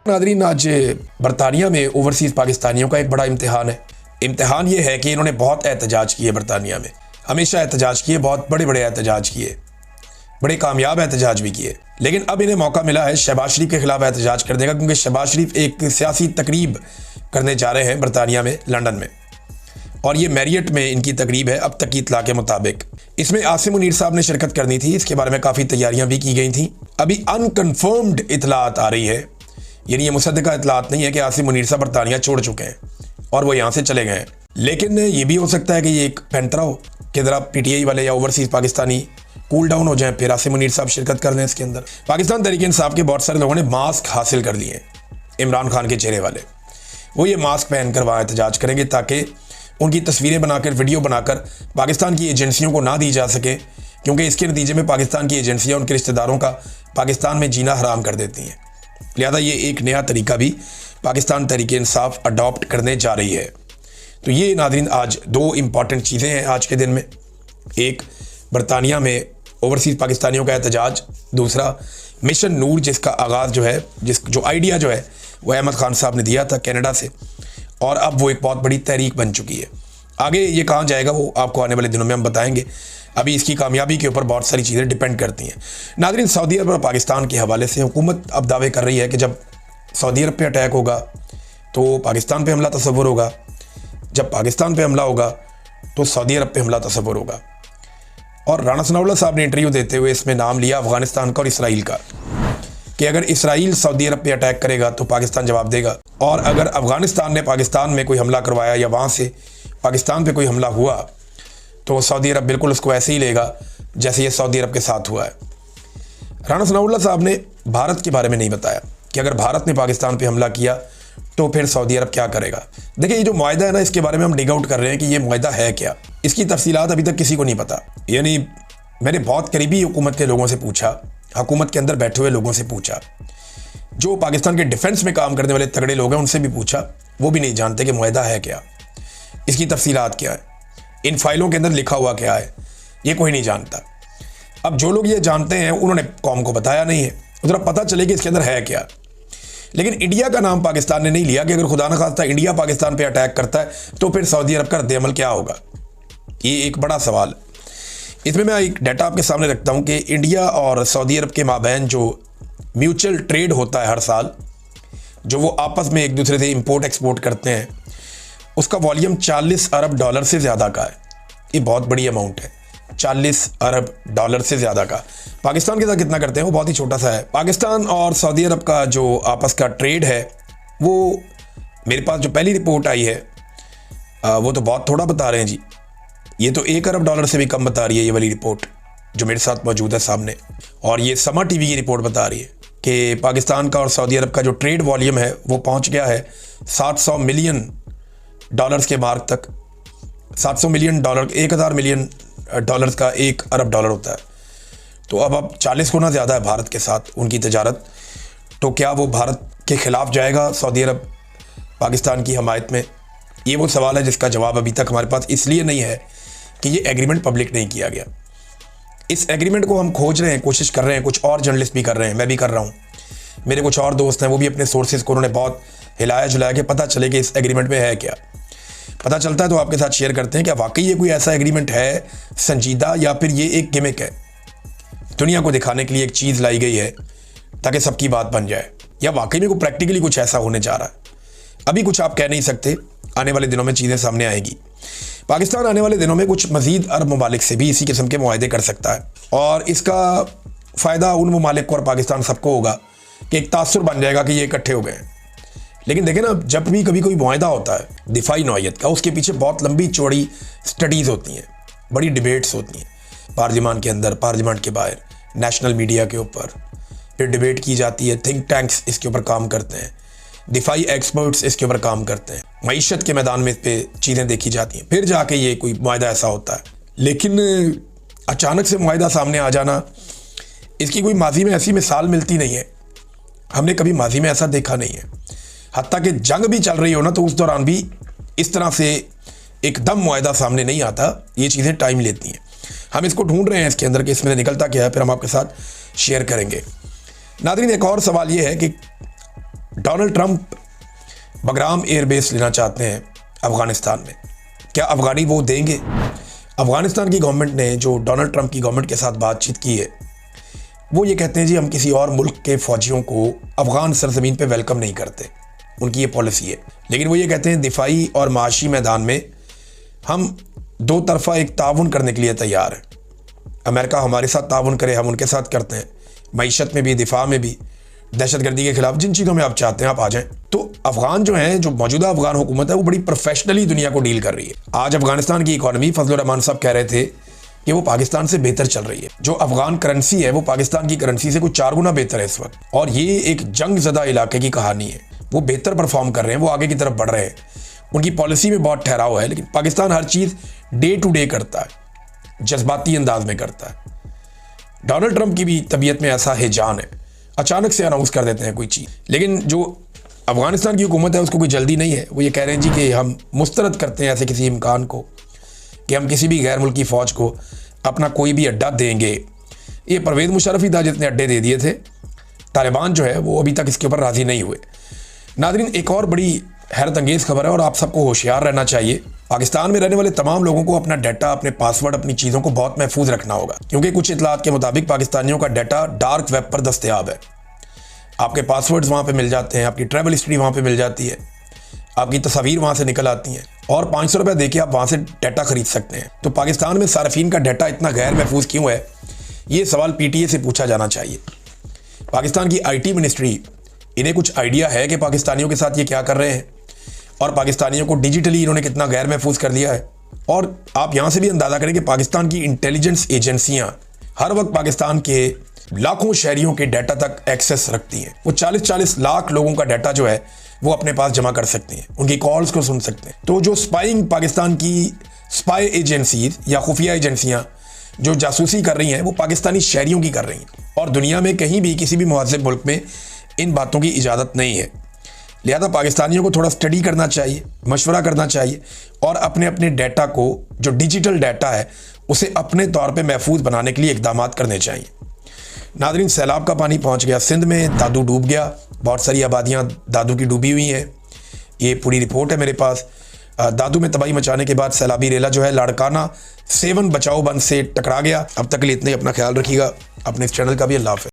Nadreen, आज बरतानिया में ओवरसीज़ पाकिस्तानियों का एक बड़ा इम्तिहान है। इम्तिहान ये है कि इन्होंने बहुत एहतजाज किए बरतानिया में, हमेशा एहतजाज किए, बहुत बड़े बड़े एहतजाज किए, बड़े कामयाब एहतजाज भी किए। लेकिन अब इन्हें मौका मिला है शहबाज शरीफ के खिलाफ एहतजाज करने का, क्योंकि शहबाज शरीफ एक सियासी तकरीब करने जा रहे हैं बरतानिया में, लंदन में, और ये मैरियट में इनकी तकरीब है अब तक की इतला के मुताबिक। इसमें आसिम मुनीर साहब ने शिरकत करनी थी, इसके बारे में काफ़ी तैयारियां भी की गई थी। अभी अनकन्फर्म्ड इतलात आ रही है, यानी ये मुसद्दका इतलात नहीं है कि आसिम मुनीर साहब बरतानिया छोड़ चुके हैं और वो यहाँ से चले गए हैं। लेकिन ये भी हो सकता है कि ये एक पैंतरा हो कि ज़रा PTI वाले या ओवरसीज़ पाकिस्तानी कूल डाउन हो जाएं, फिर आसिम मुनीर साहब शिरकत कर लें इसके अंदर। पाकिस्तान तहरीक इंसाफ के बहुत सारे लोगों ने मास्क हासिल कर लिए हैं, इमरान खान के चेहरे वाले। वो ये मास्क पहन कर वहाँ एहतजाज करेंगे ताकि उनकी तस्वीरें बनाकर, वीडियो बनाकर पाकिस्तान की एजेंसियों को ना दी जा सके, क्योंकि इसके नतीजे में पाकिस्तान की एजेंसियाँ उनके रिश्तेदारों का पाकिस्तान में जीना हराम कर देती हैं। लिहाजा ये एक नया तरीका भी पाकिस्तान तहरीक इंसाफ अडॉप्ट करने जा रही है। तो ये नाज़रीन आज दो इम्पॉर्टेंट चीज़ें हैं आज के दिन में। एक, बरतानिया में ओवरसीज़ पाकिस्तानियों का एहतजाज। दूसरा, मिशन नूर, जिसका आगाज़ जो आइडिया जो है वो अहमद खान साहब ने दिया था कनाडा से, और अब वो एक बहुत बड़ी तहरीक बन चुकी है। आगे ये कहाँ जाएगा वो आपको आने वाले दिनों में हम बताएंगे। अभी इसकी कामयाबी के ऊपर बहुत सारी चीज़ें डिपेंड करती हैं। नाज़रीन, सऊदी अरब और पाकिस्तान के हवाले से हुकूमत अब दावे कर रही है कि जब सऊदी अरब पे अटैक होगा तो पाकिस्तान पे हमला तस्वुर होगा, जब पाकिस्तान पे हमला होगा तो सऊदी अरब पे हमला तस्वुर होगा। और राणा सनाउल्लाह साहब ने इंटरव्यू देते हुए इसमें नाम लिया अफ़गानिस्तान का और इसराइल का, कि अगर इसराइल सऊदी अरब पे अटैक करेगा तो पाकिस्तान जवाब देगा, और अगर अफ़गानिस्तान ने पाकिस्तान में कोई हमला करवाया या वहाँ से पाकिस्तान पे कोई हमला हुआ तो सऊदी अरब बिल्कुल उसको ऐसे ही लेगा जैसे ये सऊदी अरब के साथ हुआ है। राणा सनाउल्लाह साहब ने भारत के बारे में नहीं बताया कि अगर भारत ने पाकिस्तान पे हमला किया तो फिर सऊदी अरब क्या करेगा। देखिए, ये जो मुआहिदा है ना, इसके बारे में हम डिग आउट कर रहे हैं कि ये मुआहिदा है क्या। इसकी तफसीलात अभी तक किसी को नहीं पता। यानी मैंने बहुत करीबी हुकूमत के लोगों से पूछा, हुकूमत के अंदर बैठे हुए लोगों से पूछा, जो पाकिस्तान के डिफेंस में काम करने वाले तगड़े लोग हैं उनसे भी पूछा, वो भी नहीं जानते कि मुआहिदा है क्या, इसकी तफसीलात क्या है, इन फाइलों के अंदर लिखा हुआ क्या है, ये कोई नहीं जानता। अब जो लोग ये जानते हैं उन्होंने कौम को बताया नहीं है, जरा पता चले कि इसके अंदर है क्या। लेकिन इंडिया का नाम पाकिस्तान ने नहीं लिया कि अगर खुदा न खास्ता इंडिया पाकिस्तान पे अटैक करता है तो फिर सऊदी अरब का रद्द-ए-अमल क्या होगा। ये एक बड़ा सवाल। इसमें मैं एक डाटा आपके सामने रखता हूँ कि इंडिया और सऊदी अरब के माबैन जो म्यूचुअल ट्रेड होता है हर साल, जो वो आपस में एक दूसरे से इंपोर्ट एक्सपोर्ट करते हैं, उसका वॉल्यूम 40 अरब डॉलर से ज़्यादा का है। ये बहुत बड़ी अमाउंट है, 40 अरब डॉलर से ज़्यादा का। पाकिस्तान के साथ कितना करते हैं वो बहुत ही छोटा सा है। पाकिस्तान और सऊदी अरब का जो आपस का ट्रेड है वो, मेरे पास जो पहली रिपोर्ट आई है वो तो बहुत थोड़ा बता रहे हैं जी। ये तो 1 अरब डॉलर से भी कम बता रही है ये वाली रिपोर्ट जो मेरे साथ मौजूद है सामने। और ये समा TV की रिपोर्ट बता रही है कि पाकिस्तान का और सऊदी अरब का जो ट्रेड वॉल्यूम है वो पहुँच गया है 700 मिलियन डॉलर्स के मार्क तक। 700 मिलियन डॉलर, 1000 मिलियन डॉलर्स का 1 अरब डॉलर होता है। तो अब 40 गुना ज़्यादा है भारत के साथ उनकी तजारत। तो क्या वो भारत के ख़िलाफ़ जाएगा सऊदी अरब पाकिस्तान की हमायत में? ये वो सवाल है जिसका जवाब अभी तक हमारे पास इसलिए नहीं है कि ये एग्रीमेंट पब्लिक नहीं किया गया। इस एग्रीमेंट को हम खोज रहे हैं, कोशिश कर रहे हैं, कुछ और जर्नलिस्ट भी कर रहे हैं, मैं भी कर रहा हूँ, मेरे कुछ और दोस्त हैं वो भी अपने सोर्सेज को उन्होंने बहुत हिलाया झुलाया कि पता चले कि इस एग्रीमेंट में है क्या। पता चलता है तो आपके साथ शेयर करते हैं कि वाकई ये कोई ऐसा एग्रीमेंट है संजीदा, या फिर ये एक गिमिक है, दुनिया को दिखाने के लिए एक चीज़ लाई गई है ताकि सबकी बात बन जाए, या वाकई में कोई प्रैक्टिकली कुछ ऐसा होने जा रहा है। अभी कुछ आप कह नहीं सकते, आने वाले दिनों में चीज़ें सामने आएगी। पाकिस्तान आने वाले दिनों में कुछ मज़ीद अरब ममालिक से भी इसी किस्म के मुआहदे कर सकता है, और इसका फ़ायदा उन ममालिक को और पाकिस्तान सबको होगा कि एक तासुर बन जाएगा कि ये इकट्ठे हो गए हैं। लेकिन देखें ना, जब भी कभी कोई मुआहदा होता है दिफाई नौइयत का, उसके पीछे बहुत लंबी चौड़ी स्टडीज़ होती हैं, बड़ी डिबेट्स होती हैं, पार्लियामान के अंदर, पार्लियामान के बाहर, नेशनल मीडिया के ऊपर फिर डिबेट की जाती है, थिंक टैंक्स इसके ऊपर काम करते हैं, दिफाई एक्सपर्ट्स इसके ऊपर काम करते हैं, मईशत के मैदान में इस पर चीज़ें देखी जाती हैं, फिर जाके ये कोई मुआहदा ऐसा होता है। लेकिन अचानक से मुआहदा सामने आ जाना, इसकी कोई माजी में ऐसी मिसाल मिलती नहीं है, हमने कभी माजी में ऐसा देखा नहीं है। हत्ता कि जंग भी चल रही हो ना तो उस दौरान भी इस तरह से एकदम मुआहदा सामने नहीं आता, ये चीज़ें टाइम लेती हैं। हम इसको ढूंढ रहे हैं इसके अंदर कि इसमें निकलता क्या है, फिर हम आपके साथ शेयर करेंगे। नाज़रीन, एक और सवाल ये है कि डोनाल्ड ट्रंप बगराम एयरबेस लेना चाहते हैं अफगानिस्तान में। क्या अफगानी वो देंगे? अफगानिस्तान की गवर्नमेंट ने जो डोनाल्ड ट्रंप की गवर्नमेंट के साथ बातचीत की है, वो ये कहते हैं जी हम किसी और मुल्क के फौजियों को अफगान सरजमीन पे वेलकम नहीं करते, उनकी ये पॉलिसी है। लेकिन वो ये कहते हैं दिफाई और माशी मैदान में हम दो तरफा एक ताउन करने के लिए तैयार हैं। अमेरिका हमारे साथ ताउन करे, हम उनके साथ करते हैं, मईशत में भी, दिफा में भी, दहशतगर्दी के खिलाफ जिन चीज़ों में आप चाहते हैं आप आ जाएं। तो अफगान जो है, जो मौजूदा अफगान हुकूमत है, वो बड़ी प्रोफेशनली दुनिया को डील कर रही है। आज अफगानिस्तान की इकॉनमी, फजलुर रहमान साहब कह रहे थे कि वो पाकिस्तान से बेहतर चल रही है। जो अफगान करेंसी है वो पाकिस्तान की करेंसी से कुछ 4 गुना बेहतर है इस वक्त। और ये एक जंग ज़दा इलाके की कहानी है। वो बेहतर परफॉर्म कर रहे हैं, वो आगे की तरफ बढ़ रहे हैं, उनकी पॉलिसी में बहुत ठहराव है। लेकिन पाकिस्तान हर चीज़ डे टू डे करता है, जज्बाती अंदाज में करता है। डोनाल्ड ट्रंप की भी तबीयत में ऐसा हिजान है, अचानक से अनाउंस कर देते हैं कोई चीज़। लेकिन जो अफगानिस्तान की हुकूमत है उसको कोई जल्दी नहीं है। वो ये कह रहे हैं जी कि हम मुस्तरद करते हैं ऐसे किसी इम्कान को कि हम किसी भी गैर मुल्की फ़ौज को अपना कोई भी अड्डा देंगे। ये परवेज़ मुशर्रफ ही था जितने अड्डे दे दिए थे। तालिबान जो है वो अभी तक इसके ऊपर राज़ी नहीं हुए। नाज़रीन, एक और बड़ी हैरत अंगेज़ खबर है और आप सबको होशियार रहना चाहिए। पाकिस्तान में रहने वाले तमाम लोगों को अपना डाटा, अपने पासवर्ड, अपनी चीज़ों को बहुत महफूज रखना होगा, क्योंकि कुछ इतलात के मुताबिक पाकिस्तानियों का डाटा डार्क वेब पर दस्तयाब है। आपके पासवर्ड्स वहाँ पे मिल जाते हैं, आपकी ट्रैवल हिस्ट्री वहाँ पे मिल जाती है, आपकी तस्वीर वहाँ से निकल आती हैं और 500 रुपये देके आप वहाँ से डाटा खरीद सकते हैं। तो पाकिस्तान में सार्फिन का डाटा इतना गैर महफूज क्यों है, ये सवाल PTA से पूछा जाना चाहिए। पाकिस्तान की IT मिनिस्ट्री, इन्हें कुछ आइडिया है कि पाकिस्तानियों के साथ ये क्या कर रहे हैं और पाकिस्तानियों को डिजिटली इन्होंने कितना गैर महफूज कर लिया है। और आप यहाँ से भी अंदाज़ा करें कि पाकिस्तान की इंटेलिजेंस एजेंसियाँ हर वक्त पाकिस्तान के लाखों शहरियों के डाटा तक एक्सेस रखती हैं। वो 40-40 लाख लोगों का डाटा जो है वो अपने पास जमा कर सकते हैं, उनकी कॉल्स को सुन सकते हैं। तो जो स्पाइंग पाकिस्तान की स्पाई एजेंसीज या खुफिया एजेंसियाँ जो जासूसी कर रही हैं वो पाकिस्तानी शहरियों की कर रही हैं। और दुनिया में कहीं भी किसी भी मुहज़्ज़ब मुल्क में इन बातों की इजाज़त नहीं है। लिहाजा पाकिस्तानियों को थोड़ा स्टडी करना चाहिए, मशवरा करना चाहिए और अपने अपने डाटा को, जो डिजिटल डाटा है, उसे अपने तौर पे महफूज बनाने के लिए इक़दामात करने चाहिए। नाज़रीन, सैलाब का पानी पहुंच गया सिंध में, दादू डूब गया, बहुत सारी आबादियां दादू की डूबी हुई हैं। ये पूरी रिपोर्ट है मेरे पास। दादू में तबाही मचाने के बाद सैलाबी रेला जो है लाड़काना 7 बचाओ बंद से टकरा गया। अब तक के लिए इतने, अपना ख्याल रखिएगा, अपने इस चैनल का भी। अल्लाह हाफ़िज़।